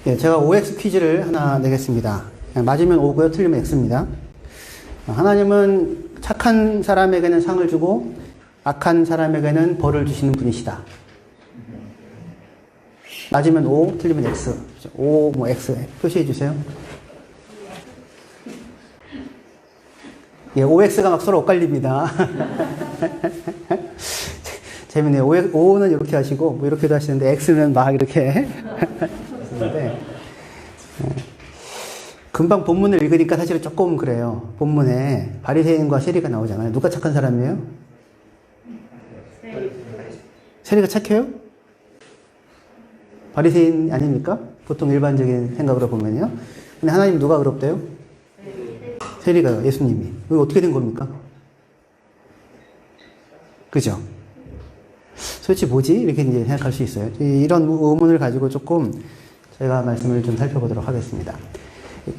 예, 제가 OX 퀴즈를 하나 내겠습니다. 맞으면 O고요, 틀리면 X입니다. 하나님은 착한 사람에게는 상을 주고 악한 사람에게는 벌을 주시는 분이시다. 맞으면 O, 틀리면 X. O, 뭐 X 표시해 주세요. 예, OX가 막 서로 엇갈립니다. 재밌네요. O는 이렇게 하시고, 뭐 이렇게도 하시는데, X는 막 이렇게. 하시는데, 금방 본문을 읽으니까 사실은 조금 그래요. 본문에 바리새인과 세리가 나오잖아요. 누가 착한 사람이에요? 세리가 착해요? 바리새인 아닙니까? 보통 일반적인 생각으로 보면요. 근데 하나님 누가 의롭대요? 세리가요. 예수님이. 이거 어떻게 된 겁니까? 그죠? 도대체 뭐지? 이렇게 이제 생각할 수 있어요. 이런 의문을 가지고 조금 제가 말씀을 좀 살펴보도록 하겠습니다.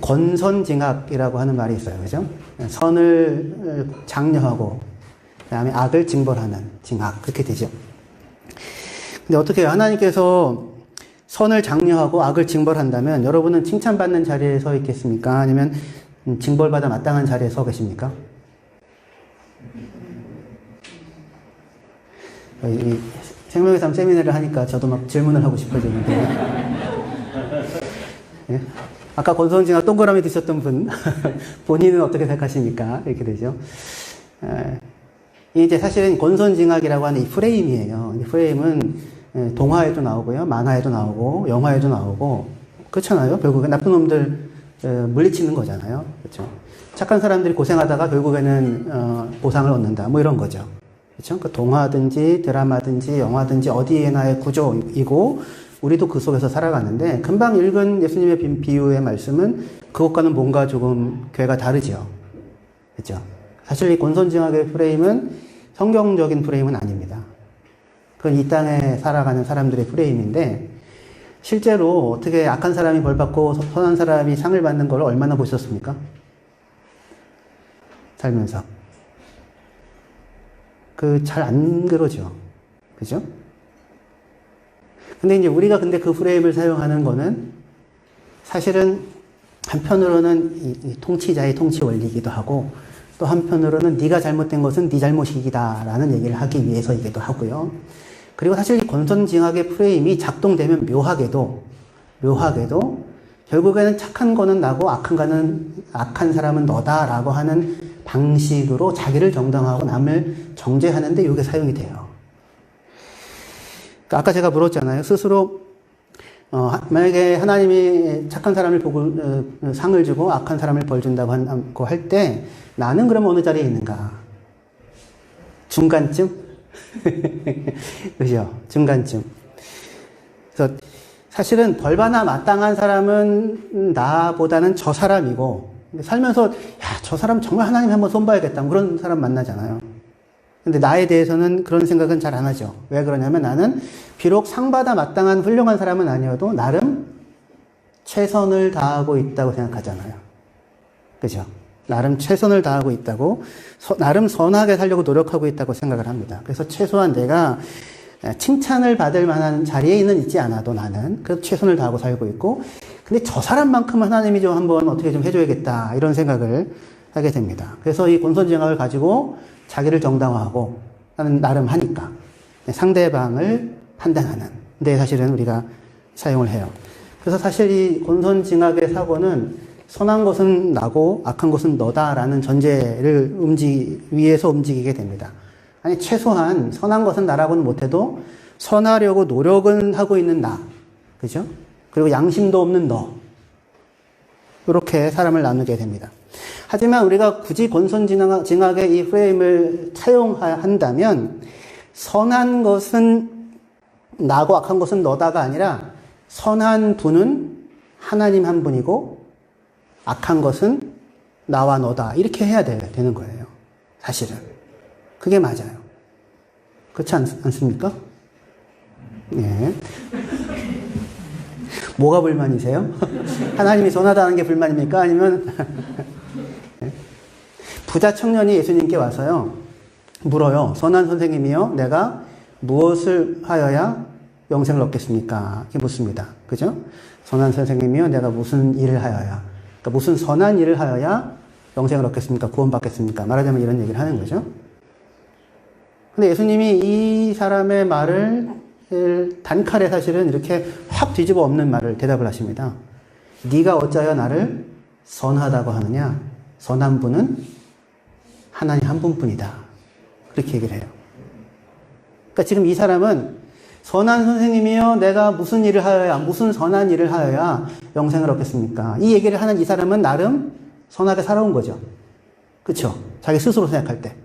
권선징악이라고 하는 말이 있어요. 그죠? 선을 장려하고, 그 다음에 악을 징벌하는 징악. 그렇게 되죠. 근데 어떻게 해요? 하나님께서 선을 장려하고 악을 징벌한다면 여러분은 칭찬받는 자리에 서 있겠습니까? 아니면 징벌받아 마땅한 자리에 서 계십니까? 이 생명의 삶 세미나를 하니까 저도 막 질문을 하고 싶어지는데. 예? 아까 권선징악 동그라미 드셨던 분, 본인은 어떻게 생각하십니까? 이렇게 되죠. 이제 사실은 권선징악이라고 하는 이 프레임이에요. 이 프레임은 동화에도 나오고요, 만화에도 나오고, 영화에도 나오고, 그렇잖아요. 결국엔 나쁜 놈들 물리치는 거잖아요. 그렇죠. 착한 사람들이 고생하다가 결국에는 보상을 얻는다. 뭐 이런 거죠. 그렇죠. 그 동화든지 드라마든지 영화든지 어디에나의 구조이고, 우리도 그 속에서 살아가는데, 금방 읽은 예수님의 비유의 말씀은 그것과는 뭔가 조금 궤가 다르죠. 그렇죠. 사실 이 권선징악의 프레임은 성경적인 프레임은 아닙니다. 그건 이 땅에 살아가는 사람들의 프레임인데, 실제로 어떻게 악한 사람이 벌 받고 선한 사람이 상을 받는 걸 얼마나 보셨습니까? 살면서. 잘 안 그러죠. 그죠? 근데 이제 우리가 근데 그 프레임을 사용하는 거는 사실은 한편으로는 이 통치자의 통치 원리이기도 하고, 또 한편으로는 네가 잘못된 것은 네 잘못이다라는 얘기를 하기 위해서이기도 하고요. 그리고 사실 이 권선징악의 프레임이 작동되면 묘하게도 결국에는 착한 거는 나고 악한 사람은 너다라고 하는 방식으로 자기를 정당화하고 남을 정죄하는데 이게 사용이 돼요. 아까 제가 물었잖아요. 스스로 만약에 하나님이 착한 사람을 보고 상을 주고 악한 사람을 벌 준다고 할 때 나는 그럼 어느 자리에 있는가? 중간쯤? 그죠? 중간쯤. 그래서 사실은 벌받아 마땅한 사람은 나보다는 저 사람이고, 살면서 야, 저 사람 정말 하나님 한번 손봐야겠다. 그런 사람 만나잖아요. 근데 나에 대해서는 그런 생각은 잘 안 하죠. 왜 그러냐면 나는 비록 상받아 마땅한 훌륭한 사람은 아니어도 나름 최선을 다하고 있다고 생각하잖아요. 그죠? 나름 최선을 다하고 있다고, 나름 선하게 살려고 노력하고 있다고 생각을 합니다. 그래서 최소한 내가 칭찬을 받을 만한 자리에는 있지 않아도 나는 그래도 최선을 다하고 살고 있고, 근데 저 사람만큼은 하나님이 좀 한번 어떻게 좀 해줘야겠다, 이런 생각을 하게 됩니다. 그래서 이 권선징악을 가지고 자기를 정당화하고 나름 하니까 상대방을 판단하는 데 사실은 우리가 사용을 해요. 그래서 사실 이 권선징악의 사고는 선한 것은 나고 악한 것은 너다라는 전제를 위해서 움직이게 됩니다. 아니, 최소한 선한 것은 나라고는 못해도 선하려고 노력은 하고 있는 나. 그죠? 그리고 양심도 없는 너. 이렇게 사람을 나누게 됩니다. 하지만 우리가 굳이 권선징악의 이 프레임을 사용한다면 선한 것은 나고 악한 것은 너다가 아니라 선한 분은 하나님 한 분이고 악한 것은 나와 너다. 이렇게 해야 되는 거예요. 사실은. 그게 맞아요. 그렇지 않습니까? 예. 뭐가 불만이세요? 하나님이 선하다는 게 불만입니까? 아니면 부자 청년이 예수님께 와서요 물어요. 선한 선생님이요, 내가 무엇을 하여야 영생을 얻겠습니까? 이렇게 묻습니다. 그죠? 선한 선생님이요, 내가 무슨 일을 하여야, 그러니까 무슨 선한 일을 하여야 영생을 얻겠습니까? 구원받겠습니까? 말하자면 이런 얘기를 하는 거죠. 근데 예수님이 이 사람의 말을 단칼에 사실은 이렇게 확 뒤집어 엎는 말을 대답을 하십니다. 네가 어찌하여 나를 선하다고 하느냐? 선한 분은 하나님 한 분뿐이다. 그렇게 얘기를 해요. 그러니까 지금 이 사람은 선한 선생님이요, 내가 무슨 일을 하여야, 무슨 선한 일을 하여야 영생을 얻겠습니까? 이 얘기를 하는 이 사람은 나름 선하게 살아온 거죠. 그쵸? 자기 스스로 생각할 때.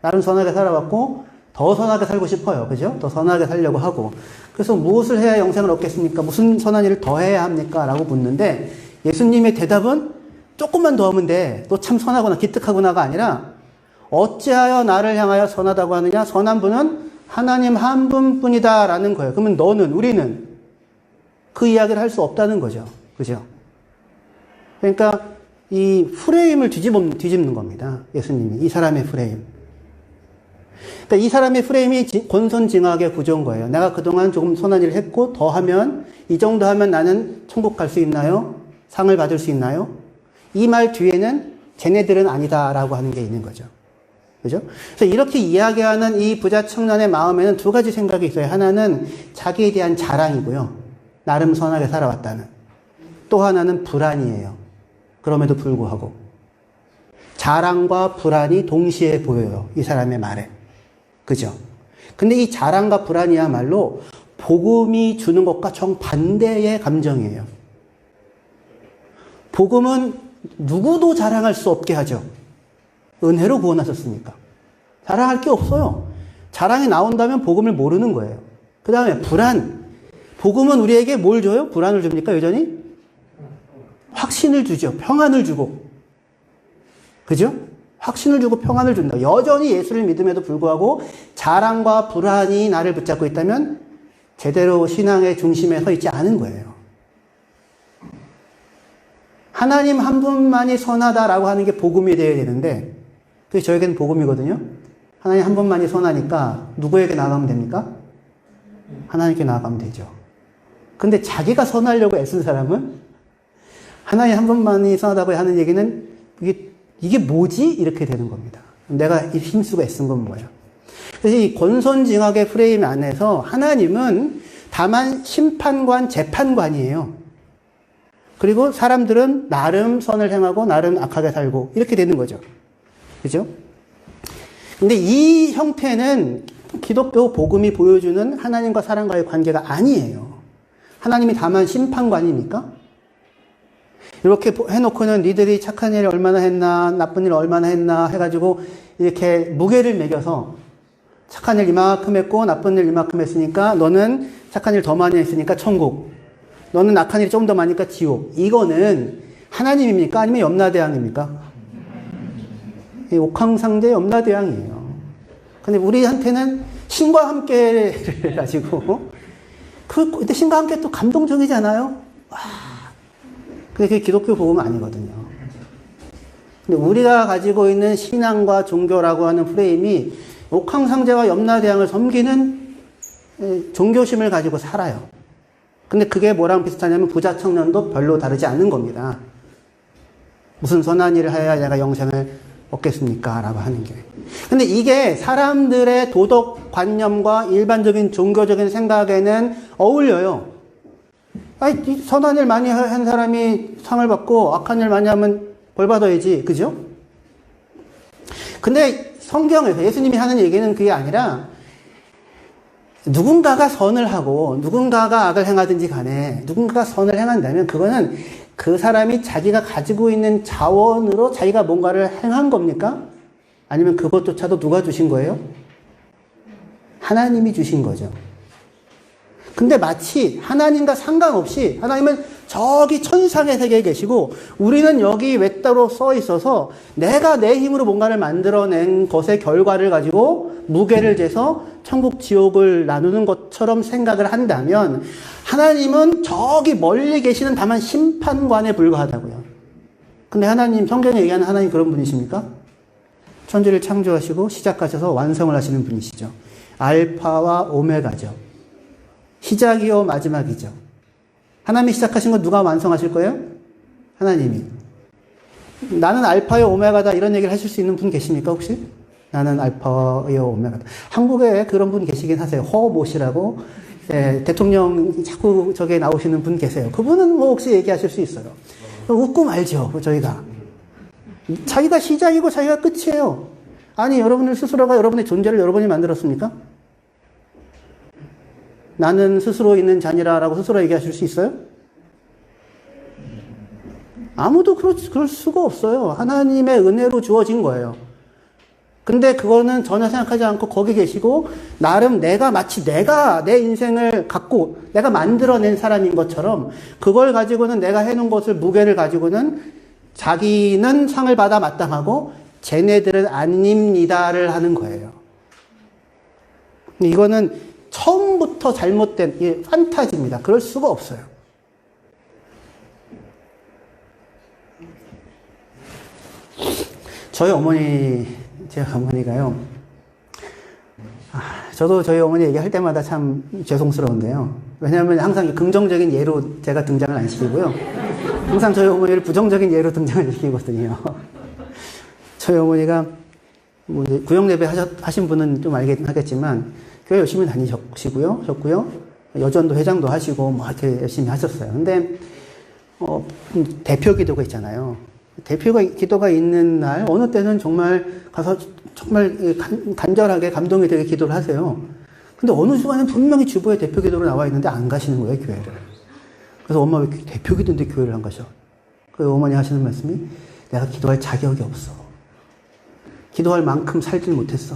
나름 선하게 살아왔고, 더 선하게 살고 싶어요. 그죠? 더 선하게 살려고 하고. 그래서 무엇을 해야 영생을 얻겠습니까? 무슨 선한 일을 더 해야 합니까? 라고 묻는데, 예수님의 대답은 조금만 더 하면 돼. 너 참 선하구나, 기특하구나가 아니라, 어찌하여 나를 향하여 선하다고 하느냐? 선한 분은 하나님 한 분뿐이다. 라는 거예요. 그러면 너는, 우리는 그 이야기를 할 수 없다는 거죠. 그죠? 그러니까 이 프레임을 뒤집는 겁니다. 예수님이. 이 사람의 프레임. 그러니까 이 사람의 프레임이 권선징악의 구조인 거예요. 내가 그동안 조금 선한 일을 했고 더 하면, 이 정도 하면 나는 천국 갈 수 있나요? 상을 받을 수 있나요? 이 말 뒤에는 쟤네들은 아니다라고 하는 게 있는 거죠. 그죠? 그래서 이렇게 이야기하는 이 부자 청년의 마음에는 두 가지 생각이 있어요. 하나는 자기에 대한 자랑이고요. 나름 선하게 살아왔다는. 또 하나는 불안이에요. 그럼에도 불구하고. 자랑과 불안이 동시에 보여요. 이 사람의 말에. 그죠? 근데 이 자랑과 불안이야말로 복음이 주는 것과 정반대의 감정이에요. 복음은 누구도 자랑할 수 없게 하죠. 은혜로 구원하셨으니까. 자랑할 게 없어요. 자랑이 나온다면 복음을 모르는 거예요. 그 다음에 불안. 복음은 우리에게 뭘 줘요? 불안을 줍니까? 여전히? 확신을 주죠. 평안을 주고. 그죠? 확신을 주고 평안을 준다. 여전히 예수를 믿음에도 불구하고 자랑과 불안이 나를 붙잡고 있다면 제대로 신앙의 중심에 서 있지 않은 거예요. 하나님 한 분만이 선하다라고 하는 게 복음이 되어야 되는데 그게 저에게는 복음이거든요. 하나님 한 분만이 선하니까 누구에게 나아가면 됩니까? 하나님께 나아가면 되죠. 근데 자기가 선하려고 애쓴 사람은 하나님 한 분만이 선하다고 하는 얘기는 이게 뭐지? 이렇게 되는 겁니다. 내가 힘쓰고 애쓴 건 뭐야? 그래서 이 권선징악의 프레임 안에서 하나님은 다만 심판관, 재판관이에요. 그리고 사람들은 나름 선을 행하고 나름 악하게 살고 이렇게 되는 거죠. 그죠? 근데 이 형태는 기독교 복음이 보여주는 하나님과 사람과의 관계가 아니에요. 하나님이 다만 심판관입니까? 이렇게 해놓고는 니들이 착한 일을 얼마나 했나, 나쁜 일을 얼마나 했나 해가지고 이렇게 무게를 매겨서 착한 일 이만큼 했고 나쁜 일 이만큼 했으니까 너는 착한 일 더 많이 했으니까 천국. 너는 악한 일 좀 더 많으니까 지옥. 이거는 하나님입니까? 아니면 염라대왕입니까? 옥황상제 염라대왕이에요. 근데 우리한테는 신과 함께를 가지고 근데 신과 함께 또 감동적이잖아요. 와. 근데 그게 기독교 복음은 아니거든요. 근데 우리가 가지고 있는 신앙과 종교라고 하는 프레임이 옥황상제와 염라대왕을 섬기는 종교심을 가지고 살아요. 근데 그게 뭐랑 비슷하냐면 부자 청년도 별로 다르지 않은 겁니다. 무슨 선한 일을 해야 내가 영생을 얻겠습니까? 라고 하는 게. 근데 이게 사람들의 도덕관념과 일반적인 종교적인 생각에는 어울려요. 아니, 선한 일 많이 한 사람이 상을 받고 악한 일 많이 하면 벌 받아야지. 그죠? 근데 성경에서 예수님이 하는 얘기는 그게 아니라 누군가가 선을 하고 누군가가 악을 행하든지 간에 누군가가 선을 행한다면 그거는 그 사람이 자기가 가지고 있는 자원으로 자기가 뭔가를 행한 겁니까? 아니면 그것조차도 누가 주신 거예요? 하나님이 주신 거죠. 근데 마치 하나님과 상관없이 하나님은 저기 천상의 세계에 계시고 우리는 여기 외따로 써 있어서 내가 내 힘으로 뭔가를 만들어낸 것의 결과를 가지고 무게를 재서 천국 지옥을 나누는 것처럼 생각을 한다면 하나님은 저기 멀리 계시는 다만 심판관에 불과하다고요. 근데 하나님, 성경에 얘기하는 하나님 그런 분이십니까? 천지를 창조하시고 시작하셔서 완성을 하시는 분이시죠. 알파와 오메가죠. 시작이요, 마지막이죠. 하나님이 시작하신 건 누가 완성하실 거예요? 하나님이. 나는 알파요, 오메가다 이런 얘기를 하실 수 있는 분 계십니까, 혹시? 나는 알파요, 오메가다. 한국에 그런 분 계시긴 하세요. 허모 씨라고. 예, 대통령 자꾸 저게 나오시는 분 계세요. 그분은 뭐 혹시 얘기하실 수 있어요. 웃고 말죠, 저희가. 자기가 시작이고 자기가 끝이에요. 아니, 여러분들 스스로가 여러분의 존재를 여러분이 만들었습니까? 나는 스스로 있는 자니라라고 스스로 얘기하실 수 있어요? 아무도 그럴 수가 없어요. 하나님의 은혜로 주어진 거예요. 근데 그거는 전혀 생각하지 않고 거기 계시고, 나름 마치 내가 내 인생을 갖고, 내가 만들어낸 사람인 것처럼, 그걸 가지고는 내가 해놓은 것을, 무게를 가지고는 자기는 상을 받아 마땅하고, 쟤네들은 아닙니다를 하는 거예요. 이거는 처음부터 잘못된 판타지입니다. 그럴 수가 없어요. 제 어머니가요. 저도 저희 어머니 얘기할 때마다 참 죄송스러운데요. 왜냐하면 항상 긍정적인 예로 제가 등장을 안 시키고요. 항상 저희 어머니를 부정적인 예로 등장을 시키거든요. 저희 어머니가 뭐 구역 예배 하신 분은 좀 알긴 하겠지만 교회 열심히 다니셨고요. 여전도 회장도 하시고 뭐 이렇게 열심히 하셨어요. 근데 대표 기도가 있잖아요. 대표 기도가 있는 날 어느 때는 정말 가서 정말 간절하게 감동이 되게 기도를 하세요. 근데 어느 주간에 분명히 주보에 대표 기도로 나와 있는데 안 가시는 거예요, 교회를. 그래서 엄마 왜 대표 기도인데 교회를 안 가셔? 그 어머니 하시는 말씀이 내가 기도할 자격이 없어. 기도할 만큼 살질 못했어.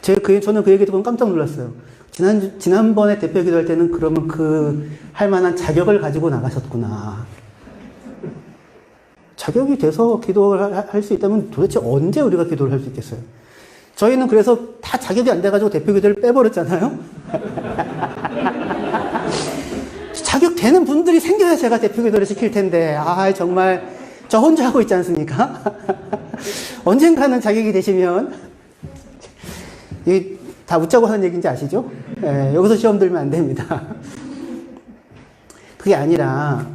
저는 그 얘기 듣고 깜짝 놀랐어요. 지난번에 대표 기도할 때는 그러면 할 만한 자격을 가지고 나가셨구나. 자격이 돼서 기도를 할 수 있다면 도대체 언제 우리가 기도를 할 수 있겠어요? 저희는 그래서 다 자격이 안 돼가지고 대표 기도를 빼버렸잖아요? 자격 되는 분들이 생겨야 제가 대표 기도를 시킬 텐데, 정말, 저 혼자 하고 있지 않습니까? 언젠가는 자격이 되시면, 다 웃자고 하는 얘기인지 아시죠? 여기서 시험 들면 안 됩니다. 그게 아니라,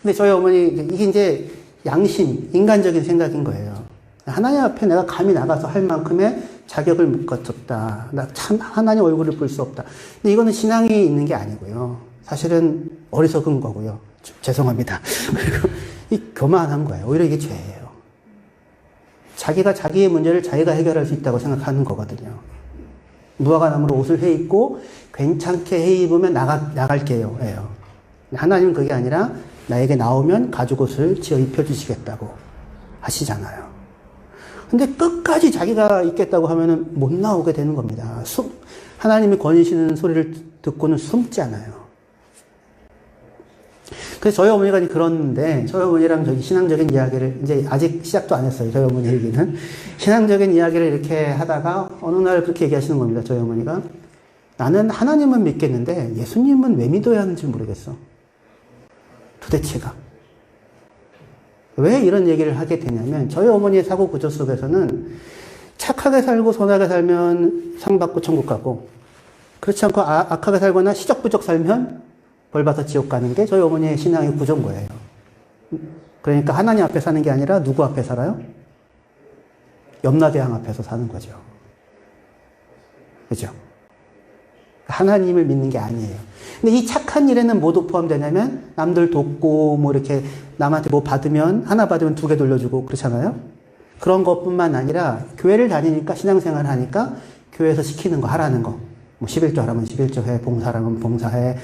근데 저희 어머니, 이게 이제 양심, 인간적인 생각인 거예요. 하나님 앞에 내가 감히 나가서 할 만큼의 자격을 못 갖췄다. 나 참 하나님 얼굴을 볼 수 없다. 근데 이거는 신앙이 있는 게 아니고요. 사실은 어리석은 거고요. 죄송합니다. 그리고 교만한 거예요. 오히려 이게 죄예요. 자기가 자기의 문제를 자기가 해결할 수 있다고 생각하는 거거든요. 무화과 나무로 옷을 해 입고 괜찮게 해 입으면 나갈게요. 예요. 하나님은 그게 아니라 나에게 나오면 가죽옷을 지어 입혀주시겠다고 하시잖아요. 근데 끝까지 자기가 있겠다고 하면은 못 나오게 되는 겁니다. 하나님이 권위시는 소리를 듣고는 숨지 않아요. 그래서 저희 어머니가 그러는데, 저희 어머니랑 저기 신앙적인 이야기를, 이제 아직 시작도 안 했어요. 저희 어머니 얘기는. 신앙적인 이야기를 이렇게 하다가 어느 날 그렇게 얘기하시는 겁니다. 저희 어머니가. 나는 하나님은 믿겠는데 예수님은 왜 믿어야 하는지 모르겠어. 도대체가. 왜 이런 얘기를 하게 되냐면, 저희 어머니의 사고 구조 속에서는 착하게 살고 선하게 살면 상 받고 천국 가고, 그렇지 않고 악하게 살거나 시적부적 살면 벌 받아 지옥 가는 게 저희 어머니의 신앙의 구조인 거예요. 그러니까 하나님 앞에 사는 게 아니라 누구 앞에 살아요? 염라대왕 앞에서 사는 거죠. 그죠? 하나님을 믿는 게 아니에요. 근데 이 착한 일에는 뭐도 포함되냐면, 남들 돕고, 뭐 이렇게 남한테 뭐 받으면, 하나 받으면 2개 돌려주고, 그렇잖아요? 그런 것뿐만 아니라, 교회를 다니니까, 신앙생활을 하니까, 교회에서 시키는 거 하라는 거. 뭐 11조 하라면 11조 해, 봉사하라면 봉사해,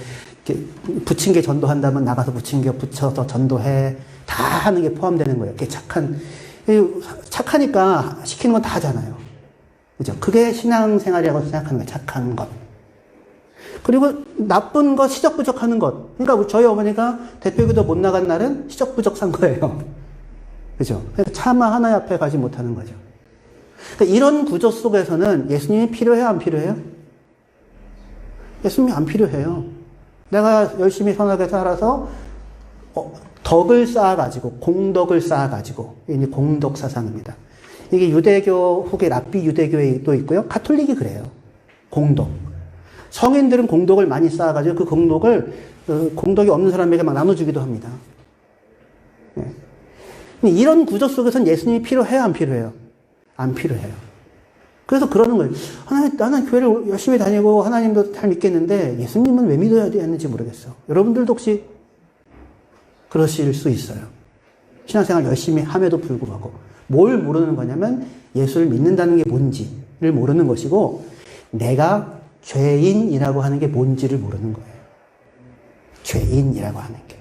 부침개 전도한다면 나가서 부침개 붙여서 전도해. 다 하는 게 포함되는 거예요. 그게 착하니까 시키는 건 다 하잖아요. 그죠? 그게 신앙생활이라고 생각하는 거예요. 착한 것. 그리고 나쁜 것, 시적부적 하는 것. 그러니까 저희 어머니가 대표기도 못 나간 날은 시적부적 산 거예요. 그죠? 그러니까 차마 하나님 앞에 가지 못하는 거죠. 그러니까 이런 구조 속에서는 예수님이 필요해요, 안 필요해요? 예수님이 안 필요해요. 내가 열심히 선하게 살아서 덕을 쌓아가지고, 공덕을 쌓아가지고, 이게 공덕 사상입니다. 이게 유대교 혹은 랍비 유대교에도 있고요. 가톨릭이 그래요. 공덕. 성인들은 공덕을 많이 쌓아가지고 그 공덕을 공덕이 없는 사람에게 막 나눠주기도 합니다. 네. 이런 구조 속에서는 예수님이 필요해요, 안 필요해요? 안 필요해요. 그래서 그러는 거예요. 하나님, 나는 교회를 열심히 다니고 하나님도 잘 믿겠는데 예수님은 왜 믿어야 되는지 모르겠어. 여러분들도 혹시 그러실 수 있어요. 신앙생활 열심히 함에도 불구하고 뭘 모르는 거냐면 예수를 믿는다는 게 뭔지를 모르는 것이고 내가 죄인이라고 하는 게 뭔지를 모르는 거예요. 죄인이라고 하는 게.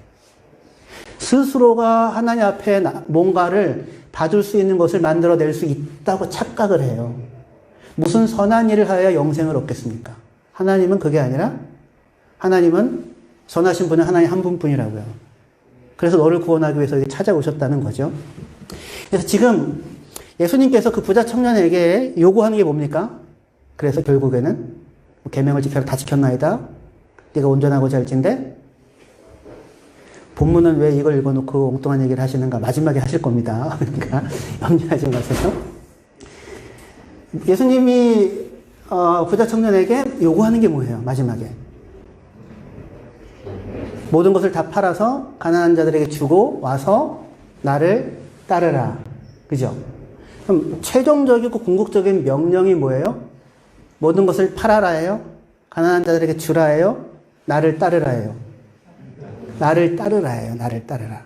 스스로가 하나님 앞에 뭔가를 받을 수 있는 것을 만들어낼 수 있다고 착각을 해요. 무슨 선한 일을 하여야 영생을 얻겠습니까? 하나님은 그게 아니라 하나님은 선하신 분은 하나님 한 분뿐이라고요. 그래서 너를 구원하기 위해서 찾아오셨다는 거죠. 그래서 지금 예수님께서 그 부자 청년에게 요구하는 게 뭡니까? 그래서 결국에는 계명을 지켜라. 다 지켰나이다. 네가 온전하고자 할진대. 본문은 왜 이걸 읽어놓고 엉뚱한 얘기를 하시는가? 마지막에 하실 겁니다. 그러니까 염려하지 마세요. 예수님이 부자 청년에게 요구하는 게 뭐예요? 마지막에 모든 것을 다 팔아서 가난한 자들에게 주고 와서 나를 따르라. 그죠? 그럼 최종적이고 궁극적인 명령이 뭐예요? 모든 것을 팔아라예요? 가난한 자들에게 주라예요? 나를 따르라예요? 나를 따르라예요. 나를 따르라.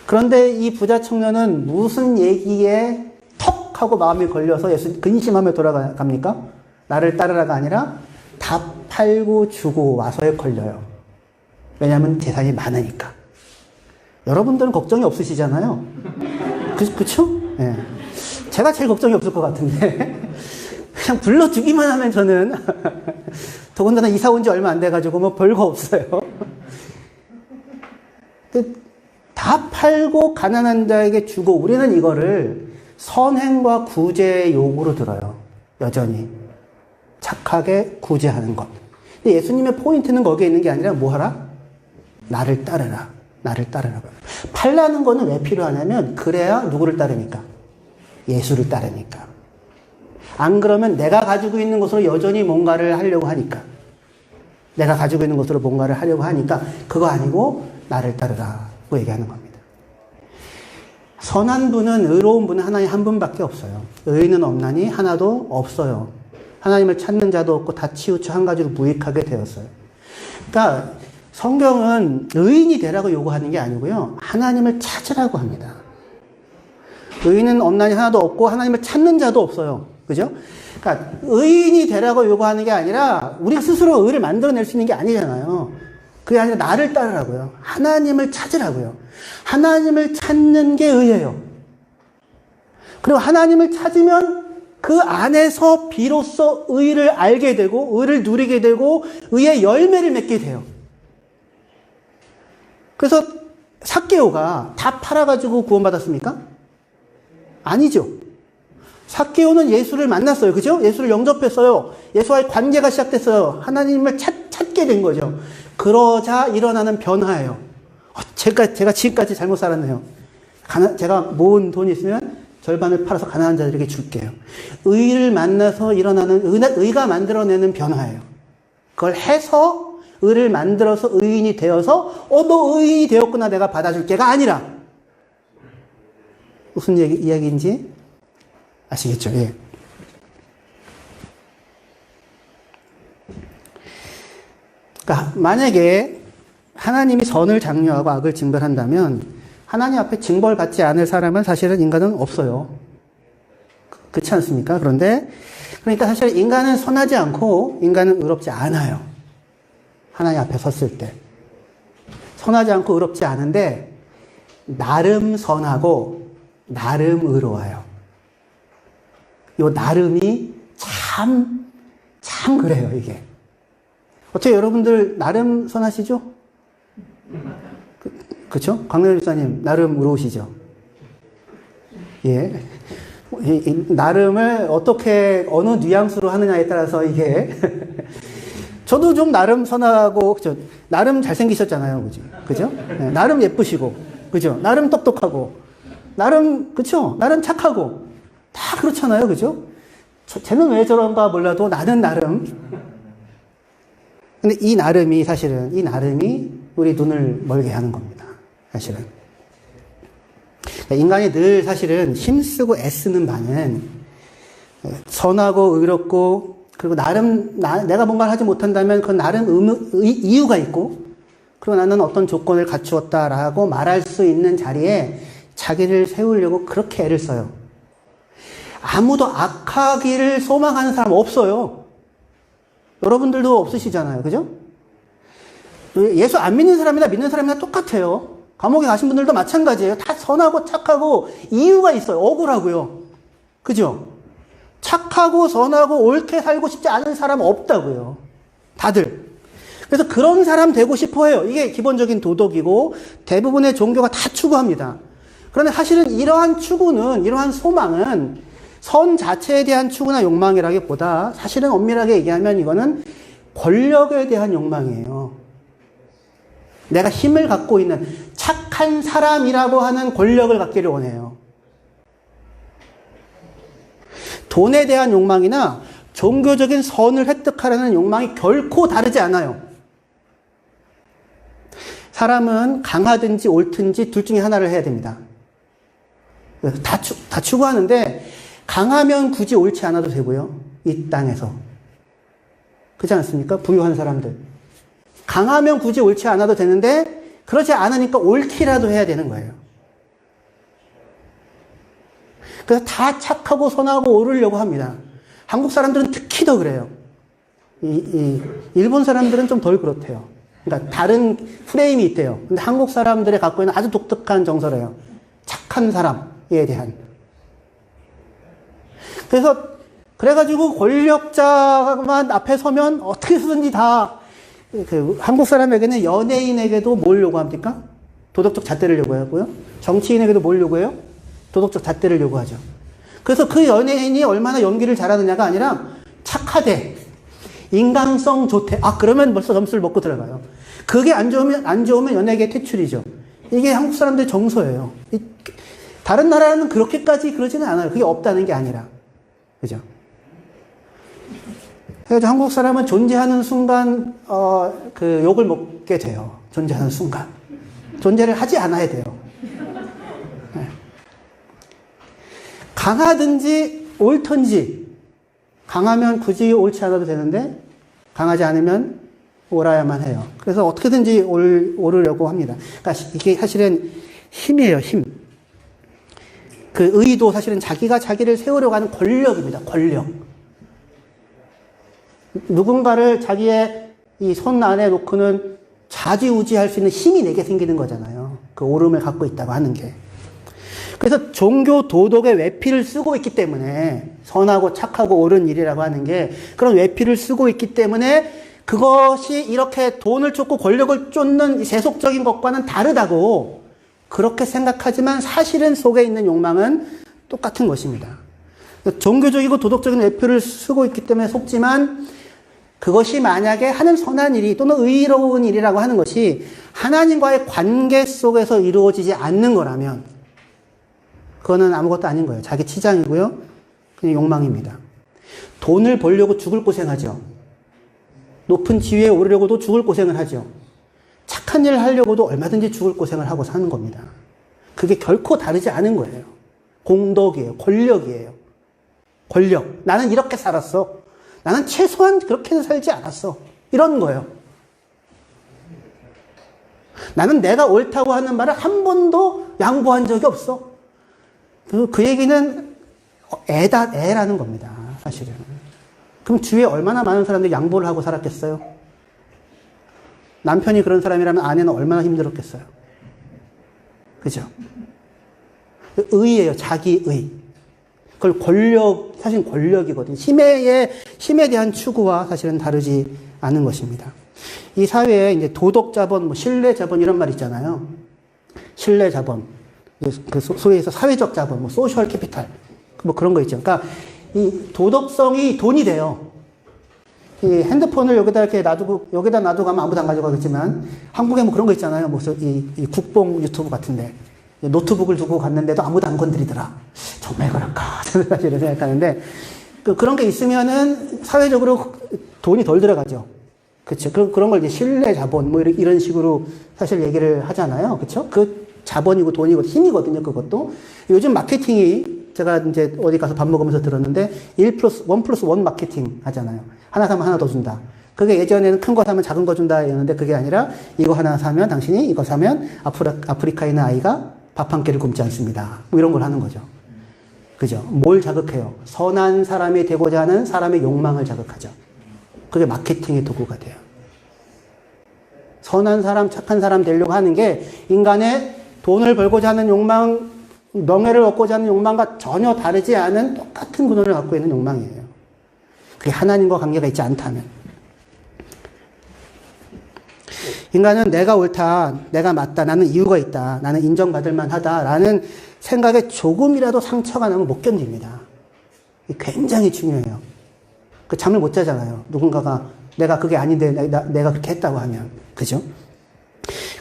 그런데 이 부자 청년은 무슨 얘기에 턱 하고 마음이 걸려서 예수 근심하며 돌아갑니까? 나를 따르라가 아니라 다 팔고 주고 와서에 걸려요. 왜냐하면 재산이 많으니까. 여러분들은 걱정이 없으시잖아요. 그쵸? 네. 제가 제일 걱정이 없을 것 같은데 그냥 불러주기만 하면 저는 더군다나 이사 온 지 얼마 안 돼가지고 뭐 별거 없어요. 다 팔고 가난한 자에게 주고 우리는 이거를 선행과 구제의 요구로 들어요. 여전히 착하게 구제하는 것. 근데 예수님의 포인트는 거기에 있는 게 아니라 뭐 하라? 나를 따르라. 나를 따르라. 팔라는 거는 왜 필요하냐면 그래야 누구를 따르니까? 예수를 따르니까. 안 그러면 내가 가지고 있는 것으로 여전히 뭔가를 하려고 하니까. 내가 가지고 있는 것으로 뭔가를 하려고 하니까 그거 아니고 나를 따르라고 얘기하는 겁니다. 선한 분은 의로운 분은 하나님 한 분밖에 없어요. 의인은 없나니 하나도 없어요. 하나님을 찾는 자도 없고 다 치우쳐 한 가지로 무익하게 되었어요. 그러니까 성경은 의인이 되라고 요구하는 게 아니고요. 하나님을 찾으라고 합니다. 의인은 없나니 하나도 없고 하나님을 찾는 자도 없어요. 그죠? 그러니까 의인이 되라고 요구하는 게 아니라 우리가 스스로 의를 만들어낼 수 있는 게 아니잖아요. 그게 아니라 나를 따르라고요. 하나님을 찾으라고요. 하나님을 찾는 게 의예요. 그리고 하나님을 찾으면 그 안에서 비로소 의를 알게 되고 의를 누리게 되고 의의 열매를 맺게 돼요. 그래서 삭개오가 다 팔아가지고 구원받았습니까? 아니죠. 삭개오는 예수를 만났어요. 그죠? 예수를 영접했어요. 예수와의 관계가 시작됐어요. 하나님을 찾게 된 거죠. 그러자 일어나는 변화예요. 제가 지금까지 잘못 살았네요. 제가 모은 돈이 있으면 절반을 팔아서 가난한 자들에게 줄게요. 의를 만나서 일어나는 의가 만들어내는 변화예요. 그걸 해서 의를 만들어서 의인이 되어서 너 의인이 되었구나 내가 받아줄게가 아니라 무슨 이야기인지 아시겠죠? 예. 그러니까 만약에 하나님이 선을 장려하고 악을 징벌한다면 하나님 앞에 징벌받지 않을 사람은 사실은 인간은 없어요. 그렇지 않습니까? 그러니까 사실 인간은 선하지 않고 인간은 의롭지 않아요. 하나님 앞에 섰을 때. 선하지 않고 의롭지 않은데 나름 선하고 나름 의로워요. 요 나름이 참 그래요, 이게. 어떻게 여러분들 나름 선하시죠? 그쵸? 강렬 집사님 나름 의로우시죠? 예. 나름을 어떻게 어느 뉘앙스로 하느냐에 따라서 이게 저도 좀 나름 선하고 그죠? 나름 잘생기셨잖아요, 그죠? 네, 나름 예쁘시고 그죠? 나름 똑똑하고 나름 그쵸? 나름 착하고 다 그렇잖아요, 그죠? 쟤는 왜 저런가 몰라도 나는 나름 근데 사실은 이 나름이 우리 눈을 멀게 하는 겁니다. 사실은. 그러니까 인간이 늘 사실은 힘쓰고 애쓰는 바는 선하고 의롭고, 그리고 내가 뭔가를 하지 못한다면 그건 나름 이유가 있고, 그리고 나는 어떤 조건을 갖추었다라고 말할 수 있는 자리에 자기를 세우려고 그렇게 애를 써요. 아무도 악하기를 소망하는 사람 없어요. 여러분들도 없으시잖아요. 그죠? 예수 안 믿는 사람이나 믿는 사람이나 똑같아요. 감옥에 가신 분들도 마찬가지예요. 다 선하고 착하고 이유가 있어요. 억울하고요. 그죠? 착하고 선하고 옳게 살고 싶지 않은 사람 없다고요. 다들. 그래서 그런 사람 되고 싶어 해요. 이게 기본적인 도덕이고 대부분의 종교가 다 추구합니다. 그런데 사실은 이러한 추구는, 이러한 소망은 선 자체에 대한 추구나 욕망이라기보다 사실은 엄밀하게 얘기하면 이거는 권력에 대한 욕망이에요. 내가 힘을 갖고 있는 착한 사람이라고 하는 권력을 갖기를 원해요. 돈에 대한 욕망이나 종교적인 선을 획득하려는 욕망이 결코 다르지 않아요. 사람은 강하든지 옳든지 둘 중에 하나를 해야 됩니다. 다 추구하는데 강하면 굳이 옳지 않아도 되고요. 이 땅에서. 그렇지 않습니까? 부유한 사람들. 강하면 굳이 옳지 않아도 되는데 그렇지 않으니까 옳기라도 해야 되는 거예요. 그래서 다 착하고 선하고 옳으려고 합니다. 한국 사람들은 특히 더 그래요. 일본 사람들은 좀 덜 그렇대요. 그러니까 다른 프레임이 있대요. 근데 한국 사람들이 갖고 있는 아주 독특한 정서래요. 착한 사람에 대한. 그래가지고 권력자만 앞에 서면 어떻게 해서든지 다, 한국 사람에게는 연예인에게도 뭘 요구합니까? 도덕적 잣대를 요구하고요. 정치인에게도 뭘 요구해요? 도덕적 잣대를 요구하죠. 그래서 그 연예인이 얼마나 연기를 잘하느냐가 아니라 착하대, 인간성 좋대. 그러면 벌써 점수를 먹고 들어가요. 그게 안 좋으면 연예계 퇴출이죠. 이게 한국 사람들의 정서예요. 다른 나라는 그렇게까지 그러지는 않아요. 그게 없다는 게 아니라. 그죠? 그래서 한국 사람은 존재하는 순간, 욕을 먹게 돼요. 존재하는 순간. 존재를 하지 않아야 돼요. 네. 강하든지 옳든지, 강하면 굳이 옳지 않아도 되는데, 강하지 않으면 옳아야만 해요. 그래서 어떻게든지 옳으려고 합니다. 그러니까 이게 사실은 힘이에요, 힘. 그 의도 사실은 자기가 자기를 세우려고 하는 권력입니다, 권력. 누군가를 자기의 이 손 안에 놓고는 좌지우지할 수 있는 힘이 내게 생기는 거잖아요. 그 옳음을 갖고 있다고 하는 게. 그래서 종교 도덕의 외피를 쓰고 있기 때문에 선하고 착하고 옳은 일이라고 하는 게 그런 외피를 쓰고 있기 때문에 그것이 이렇게 돈을 쫓고 권력을 쫓는 세속적인 것과는 다르다고 그렇게 생각하지만 사실은 속에 있는 욕망은 똑같은 것입니다. 종교적이고 도덕적인 외표를 쓰고 있기 때문에 속지만 그것이 만약에 하는 선한 일이 또는 의로운 일이라고 하는 것이 하나님과의 관계 속에서 이루어지지 않는 거라면 그거는 아무것도 아닌 거예요. 자기 치장이고요. 그냥 욕망입니다. 돈을 벌려고 죽을 고생하죠. 높은 지위에 오르려고도 죽을 고생을 하죠. 착한 일을 하려고도 얼마든지 죽을 고생을 하고 사는 겁니다. 그게 결코 다르지 않은 거예요. 공덕이에요. 권력이에요. 권력. 나는 이렇게 살았어. 나는 최소한 그렇게는 살지 않았어. 이런 거예요. 나는 내가 옳다고 하는 말을 한 번도 양보한 적이 없어. 그 얘기는 애라는 겁니다. 사실은. 그럼 주위에 얼마나 많은 사람들이 양보를 하고 살았겠어요? 남편이 그런 사람이라면 아내는 얼마나 힘들었겠어요? 그죠? 의예요. 자기의. 그걸 사실 권력이거든요. 힘에 대한 추구와 사실은 다르지 않은 것입니다. 이 사회에 이제 도덕 자본, 신뢰 자본 이런 말 있잖아요. 신뢰 자본. 그 소위 해서 사회적 자본, 소셜 캐피탈. 그런 거 있죠. 그러니까 이 도덕성이 돈이 돼요. 이 핸드폰을 여기다 놔두고 가면 아무도 안 가져가겠지만, 한국에 그런 거 있잖아요. 이 국뽕 유튜브 같은데. 노트북을 두고 갔는데도 아무도 안 건드리더라. 정말 그럴까? 사실은 생각하는데, 그런 게 있으면은 사회적으로 돈이 덜 들어가죠. 그쵸. 그런 걸 이제 신뢰 자본, 뭐 이런 식으로 사실 얘기를 하잖아요. 그쵸? 그 자본이고 돈이고 힘이거든요, 그것도. 요즘 마케팅이 제가 이제 어디 가서 밥 먹으면서 들었는데 1 플러스 1 마케팅 하잖아요. 하나 사면 하나 더 준다. 그게 예전에는 큰 거 사면 작은 거 준다 이랬는데 그게 아니라 이거 하나 사면 당신이 이거 사면 아프리카에 있는 아이가 밥 한 끼를 굶지 않습니다. 뭐 이런 걸 하는 거죠. 그죠? 뭘 자극해요? 선한 사람이 되고자 하는 사람의 욕망을 자극하죠. 그게 마케팅의 도구가 돼요. 선한 사람, 착한 사람 되려고 하는 게 인간의 돈을 벌고자 하는 욕망, 명예를 얻고자 하는 욕망과 전혀 다르지 않은 똑같은 근원을 갖고 있는 욕망이에요. 그게 하나님과 관계가 있지 않다면. 인간은 내가 옳다, 내가 맞다, 나는 이유가 있다, 나는 인정받을 만하다라는 생각에 조금이라도 상처가 나면 못 견딥니다. 굉장히 중요해요. 그 잠을 못 자잖아요. 누군가가 내가 그게 아닌데 내가 그렇게 했다고 하면. 그죠?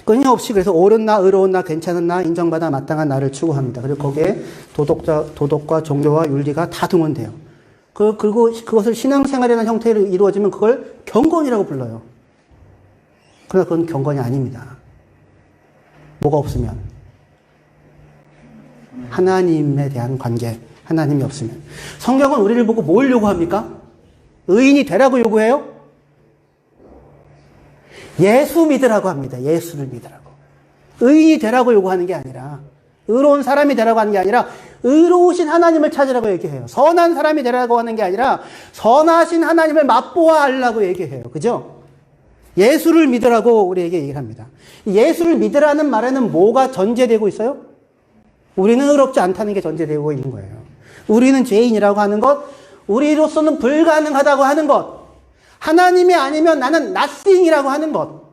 끊임없이 그래서 옳은 나, 의로운 나, 괜찮은 나, 인정받아 마땅한 나를 추구합니다. 그리고 거기에 도덕과 종교와 윤리가 다 등원돼요. 그리고 그것을 신앙생활이라는 형태로 이루어지면 그걸 경건이라고 불러요. 그러나 그건 경건이 아닙니다. 뭐가 없으면? 하나님에 대한 관계, 하나님이 없으면. 성경은 우리를 보고 뭘 요구합니까? 의인이 되라고 요구해요? 예수 믿으라고 합니다. 예수를 믿으라고. 의인이 되라고 요구하는 게 아니라, 의로운 사람이 되라고 하는 게 아니라, 의로우신 하나님을 찾으라고 얘기해요. 선한 사람이 되라고 하는 게 아니라, 선하신 하나님을 맛보아하려고 얘기해요. 그죠? 예수를 믿으라고 우리에게 얘기를 합니다. 예수를 믿으라는 말에는 뭐가 전제되고 있어요? 우리는 의롭지 않다는 게 전제되고 있는 거예요. 우리는 죄인이라고 하는 것, 우리로서는 불가능하다고 하는 것, 하나님이 아니면 나는 nothing이라고 하는 것,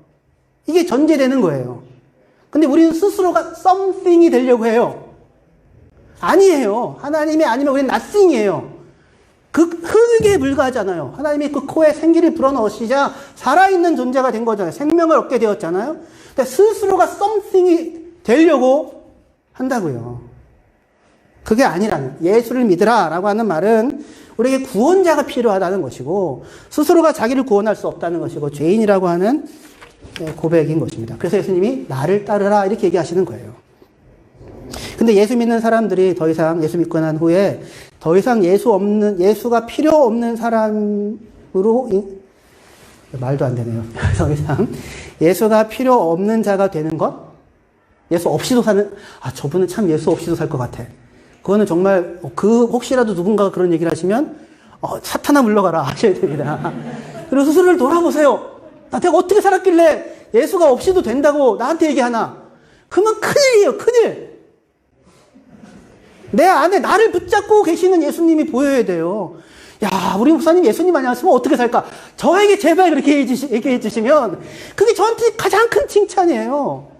이게 전제되는 거예요. 근데 우리는 스스로가 something이 되려고 해요. 아니에요. 하나님이 아니면 우리는 nothing이에요. 그 흙에 불과하잖아요. 하나님이 그 코에 생기를 불어넣으시자 살아있는 존재가 된 거잖아요. 생명을 얻게 되었잖아요. 근데 스스로가 something이 되려고 한다고요. 그게 아니라는, 예수를 믿으라 라고 하는 말은 우리에게 구원자가 필요하다는 것이고 스스로가 자기를 구원할 수 없다는 것이고 죄인이라고 하는 고백인 것입니다. 그래서 예수님이 나를 따르라 이렇게 얘기하시는 거예요. 근데 예수 믿는 사람들이 더 이상 예수 믿고 난 후에 더 이상 예수가 필요 없는 사람으로, 말도 안 되네요. 더 이상 예수가 필요 없는 자가 되는 것? 예수 없이도 사는, 저분은 참 예수 없이도 살 것 같아. 그거는 정말, 혹시라도 누군가가 그런 얘기를 하시면, 사탄아 물러가라 하셔야 됩니다. 그리고 스스로를 돌아보세요. 내가 어떻게 살았길래 예수가 없이도 된다고 나한테 얘기하나? 그러면 큰일이에요, 큰일. 내 안에 나를 붙잡고 계시는 예수님이 보여야 돼요. 야, 우리 목사님 예수님 아니었으면 어떻게 살까? 저에게 제발 그렇게 얘기해 주시면 그게 저한테 가장 큰 칭찬이에요.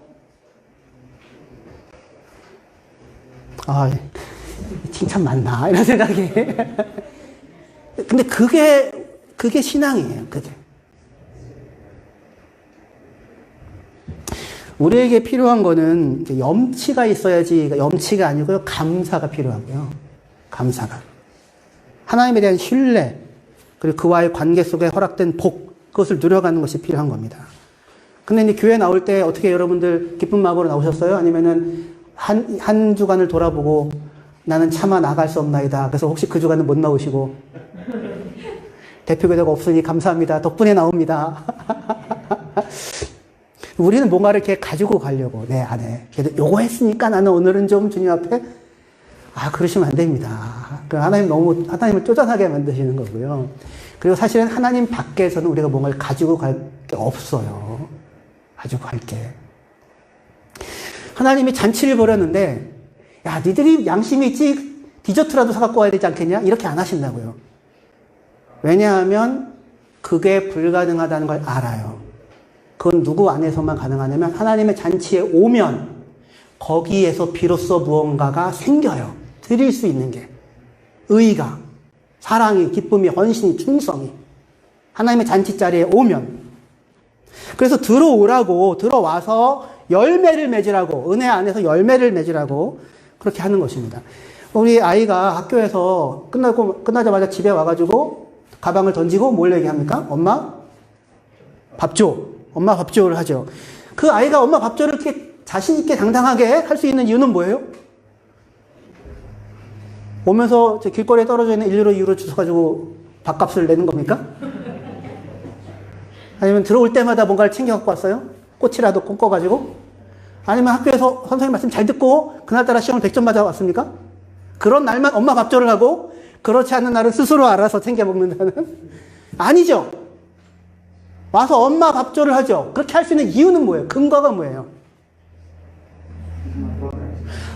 칭찬 맞나? 이런 생각이. 근데 그게 신앙이에요, 그게. 우리에게 필요한 거는 염치가 있어야지, 염치가 아니고요, 감사가 필요하고요. 감사가. 하나님에 대한 신뢰, 그리고 그와의 관계 속에 허락된 복, 그것을 누려가는 것이 필요한 겁니다. 근데 이제 교회 나올 때 어떻게 여러분들 기쁜 마음으로 나오셨어요? 아니면은 한 주간을 돌아보고 나는 차마 나갈 수 없나이다. 그래서 혹시 그 주간은 못 나오시고 대표교대가 없으니 감사합니다. 덕분에 나옵니다. 우리는 뭔가를 이렇게 가지고 가려고, 내 안에. 그래도 요거 했으니까 나는 오늘은 좀 주님 앞에, 그러시면 안 됩니다. 하나님을 쪼잔하게 만드시는 거고요. 그리고 사실은 하나님 밖에서는 우리가 뭔가를 가지고 갈 게 없어요. 가지고 갈 게. 하나님이 잔치를 벌였는데, 야, 니들이 양심이 있지? 디저트라도 사갖고 와야 되지 않겠냐? 이렇게 안 하신다고요. 왜냐하면 그게 불가능하다는 걸 알아요. 그건 누구 안에서만 가능하냐면 하나님의 잔치에 오면 거기에서 비로소 무언가가 생겨요. 드릴 수 있는 게. 의가, 사랑이, 기쁨이, 헌신이, 충성이. 하나님의 잔치 자리에 오면. 그래서 들어와서 열매를 맺으라고, 은혜 안에서 열매를 맺으라고 그렇게 하는 것입니다. 우리 아이가 학교에서 끝나자마자 집에 와가지고 가방을 던지고 뭘 얘기합니까? 엄마? 밥 줘. 엄마 밥 줘를 하죠. 그 아이가 엄마 밥 줘를 이렇게 자신있게 당당하게 할 수 있는 이유는 뭐예요? 오면서 길거리에 떨어져 있는 1유로, 2유로 주워가지고 밥값을 내는 겁니까? 아니면 들어올 때마다 뭔가를 챙겨 갖고 왔어요? 꽃이라도 꽂아가지고? 아니면 학교에서 선생님 말씀 잘 듣고 그날따라 시험을 100점 맞아 왔습니까? 그런 날만 엄마 밥줘를 하고 그렇지 않은 날은 스스로 알아서 챙겨 먹는다는? 아니죠. 와서 엄마 밥줘를 하죠. 그렇게 할 수 있는 이유는 뭐예요? 근거가 뭐예요?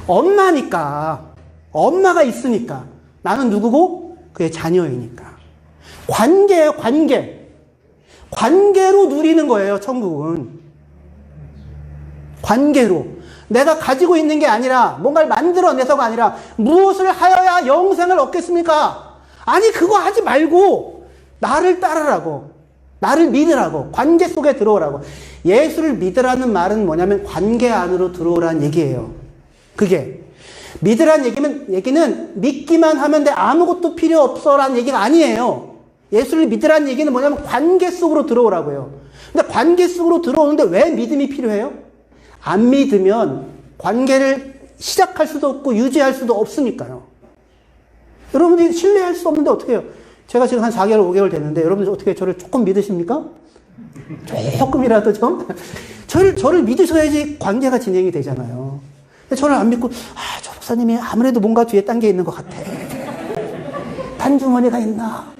엄마니까. 엄마가 있으니까. 나는 누구고? 그의 자녀이니까. 관계예요, 관계. 관계로 누리는 거예요, 천국은. 관계로. 내가 가지고 있는 게 아니라, 뭔가를 만들어내서가 아니라, 무엇을 하여야 영생을 얻겠습니까? 아니, 그거 하지 말고, 나를 따르라고. 나를 믿으라고. 관계 속에 들어오라고. 예수를 믿으라는 말은 뭐냐면, 관계 안으로 들어오라는 얘기예요. 그게. 믿으라는 얘기는 믿기만 하면 돼. 아무것도 필요 없어라는 얘기가 아니에요. 예수를 믿으라는 얘기는 뭐냐면 관계 속으로 들어오라고요. 근데 관계 속으로 들어오는데 왜 믿음이 필요해요? 안 믿으면 관계를 시작할 수도 없고 유지할 수도 없으니까요. 여러분들이 신뢰할 수 없는데 어떻게 해요? 제가 지금 한 4개월, 5개월 됐는데 여러분들 어떻게 저를 조금 믿으십니까? 조금이라도 좀? 저를 믿으셔야지 관계가 진행이 되잖아요. 저를 안 믿고, 저 목사님이 아무래도 뭔가 뒤에 딴 게 있는 것 같아. 단주머니가 있나?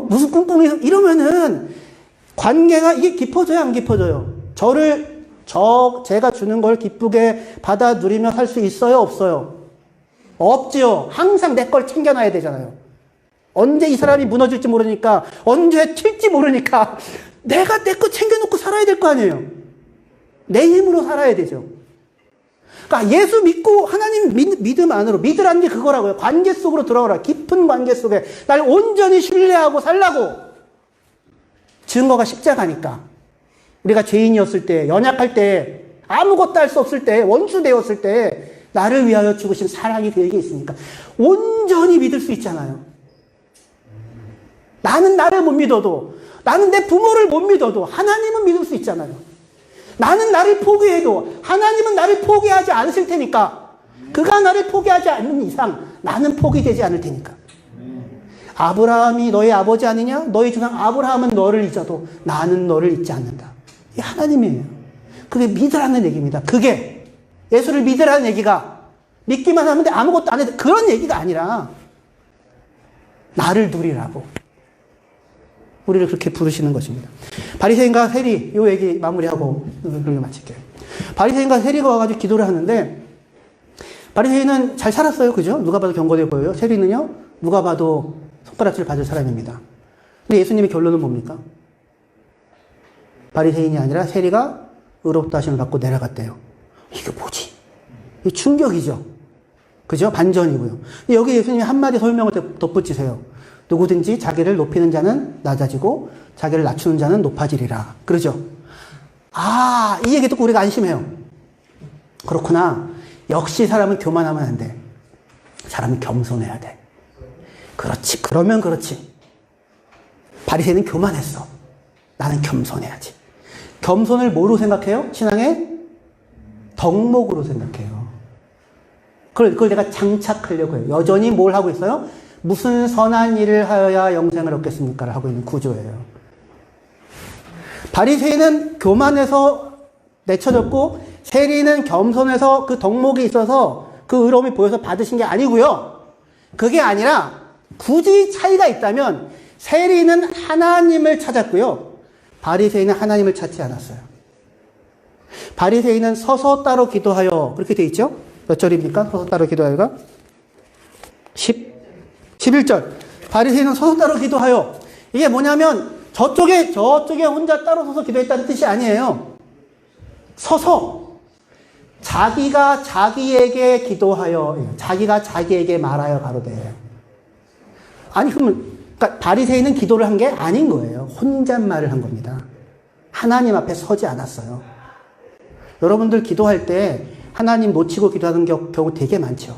무슨 꿍꿍이, 이러면은 관계가 이게 깊어져요, 안 깊어져요? 제가 주는 걸 기쁘게 받아 누리며 살 수 있어요, 없어요? 없지요. 항상 내 걸 챙겨놔야 되잖아요. 언제 이 사람이 무너질지 모르니까, 언제 튈지 모르니까, 내가 내 거 챙겨놓고 살아야 될 거 아니에요? 내 힘으로 살아야 되죠. 그러니까 예수 믿고 하나님 믿음 안으로 믿으라는 게 그거라고요. 관계 속으로 들어오라. 깊은 관계 속에 날 온전히 신뢰하고 살라고. 증거가 십자가니까. 우리가 죄인이었을 때, 연약할 때, 아무것도 할 수 없을 때, 원수 되었을 때 나를 위하여 죽으신 사랑이 그에게 있으니까 온전히 믿을 수 있잖아요. 나는 나를 못 믿어도, 나는 내 부모를 못 믿어도 하나님은 믿을 수 있잖아요. 나는 나를 포기해도 하나님은 나를 포기하지 않으실 테니까. 그가 나를 포기하지 않는 이상 나는 포기되지 않을 테니까. 아브라함이 너의 아버지 아니냐? 너희 조상 아브라함은 너를 잊어도 나는 너를 잊지 않는다. 이게 하나님이에요. 그게 믿으라는 얘기입니다. 그게 예수를 믿으라는 얘기가 믿기만 하면 돼. 아무것도 안 해도 그런 얘기가 아니라 나를 누리라고. 우리를 그렇게 부르시는 것입니다. 바리새인과 세리, 이 얘기 마무리하고 그렇게 마칠게요. 바리새인과 세리가 와가지고 기도를 하는데, 바리새인은 잘 살았어요, 그죠? 누가 봐도 경건해 보여요. 세리는요, 누가 봐도 손가락질 받을 사람입니다. 근데 예수님의 결론은 뭡니까? 바리새인이 아니라 세리가 의롭다 하심을 받고 내려갔대요. 이게 뭐지? 이 충격이죠. 그죠? 반전이고요. 여기 예수님이 한마디 설명을 덧붙이세요. 누구든지 자기를 높이는 자는 낮아지고 자기를 낮추는 자는 높아지리라. 그러죠? 이 얘기 듣고 우리가 안심해요. 그렇구나. 역시 사람은 교만하면 안 돼. 사람은 겸손해야 돼. 그렇지. 그러면 그렇지. 바리새인은 교만했어. 나는 겸손해야지. 겸손을 뭐로 생각해요? 신앙의 덕목으로 생각해요. 그걸 내가 장착하려고 해요. 여전히 뭘 하고 있어요? 무슨 선한 일을 하여야 영생을 얻겠습니까를 하고 있는 구조예요. 바리새인은 교만해서 내쳐졌고 세리는 겸손해서 그 덕목이 있어서 그 의로움이 보여서 받으신 게 아니고요. 그게 아니라 굳이 차이가 있다면 세리는 하나님을 찾았고요. 바리새인은 하나님을 찾지 않았어요. 바리새인은 서서 따로 기도하여 그렇게 돼 있죠? 몇 절입니까? 서서 따로 기도하여가 11절. 바리새인은 서서 따로 기도하여. 이게 뭐냐면 저쪽에 혼자 따로 서서 기도했다는 뜻이 아니에요. 서서 자기가 자기에게 기도하여, 자기가 자기에게 말하여 가로되. 아니 그러니까 바리새인은 기도를 한 게 아닌 거예요. 혼잣말을 한 겁니다. 하나님 앞에 서지 않았어요. 여러분들 기도할 때 하나님 놓치고 기도하는 경우 되게 많죠.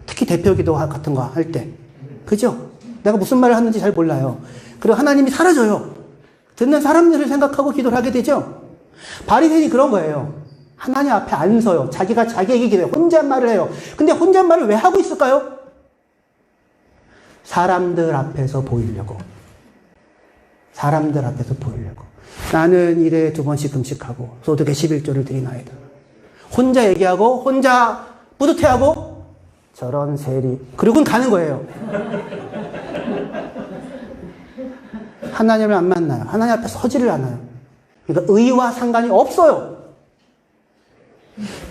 특히 대표 기도 같은 거 할 때. 그죠? 내가 무슨 말을 하는지 잘 몰라요. 그리고 하나님이 사라져요. 듣는 사람들을 생각하고 기도를 하게 되죠. 바리새인이 그런 거예요. 하나님 앞에 안 서요. 자기가 자기에게 기도해요. 혼잣말을 해요. 근데 혼잣말을 왜 하고 있을까요? 사람들 앞에서 보이려고. 사람들 앞에서 보이려고. 나는 일에 2번씩 금식하고 소득의 11조를 드리나이다. 혼자 얘기하고 혼자 뿌듯해하고 저런 세리. 그러고는 가는 거예요. 하나님을 안 만나요. 하나님 앞에 서지를 않아요. 그러니까 의와 상관이 없어요.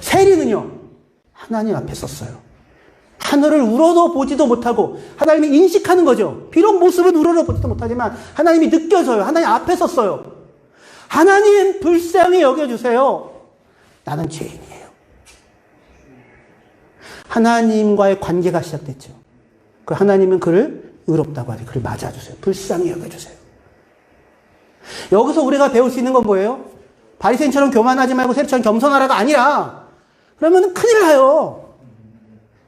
세리는요, 하나님 앞에 섰어요. 하늘을 우러러 보지도 못하고 하나님이 인식하는 거죠. 비록 모습은 우러러 보지도 못하지만 하나님이 느껴져요. 하나님 앞에 섰어요. 하나님 불쌍히 여겨주세요. 나는 죄인이에요. 하나님과의 관계가 시작됐죠. 그 하나님은 그를 의롭다고 하죠. 그를 맞아주세요. 불쌍히 여겨주세요. 여기서 우리가 배울 수 있는 건 뭐예요? 바리새인처럼 교만하지 말고 세리처럼 겸손하라가 아니라 그러면 큰일 나요.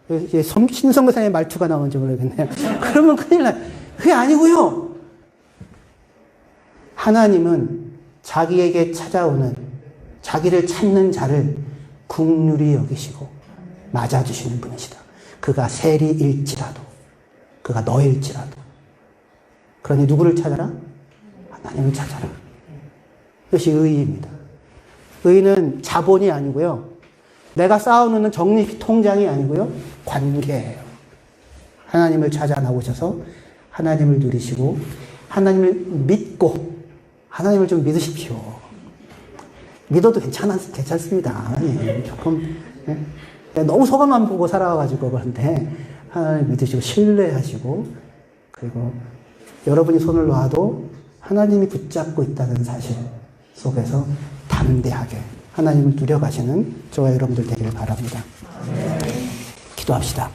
이제 신성교사님의 말투가 나온지 모르겠네요. 그러면 큰일 나요. 그게 아니고요. 하나님은 자기에게 찾아오는 자기를 찾는 자를 긍휼히 여기시고 맞아주시는 분이시다. 그가 세리일지라도 그가 너일지라도. 그러니 누구를 찾아라? 하나님을 찾아라. 이것이 의의입니다. 의의는 자본이 아니고요. 내가 쌓아놓는 적립 통장이 아니고요. 관계예요. 하나님을 찾아 나오셔서 하나님을 누리시고 하나님을 믿고 하나님을 좀 믿으십시오. 믿어도 괜찮습니다. 예, 조금 너무 속아만 보고 살아가지고 그런데 하나님을 믿으시고 신뢰하시고 그리고 여러분이 손을 놔도 하나님이 붙잡고 있다는 사실 속에서 담대하게 하나님을 누려가시는 저와 여러분들 되기를 바랍니다. 기도합시다.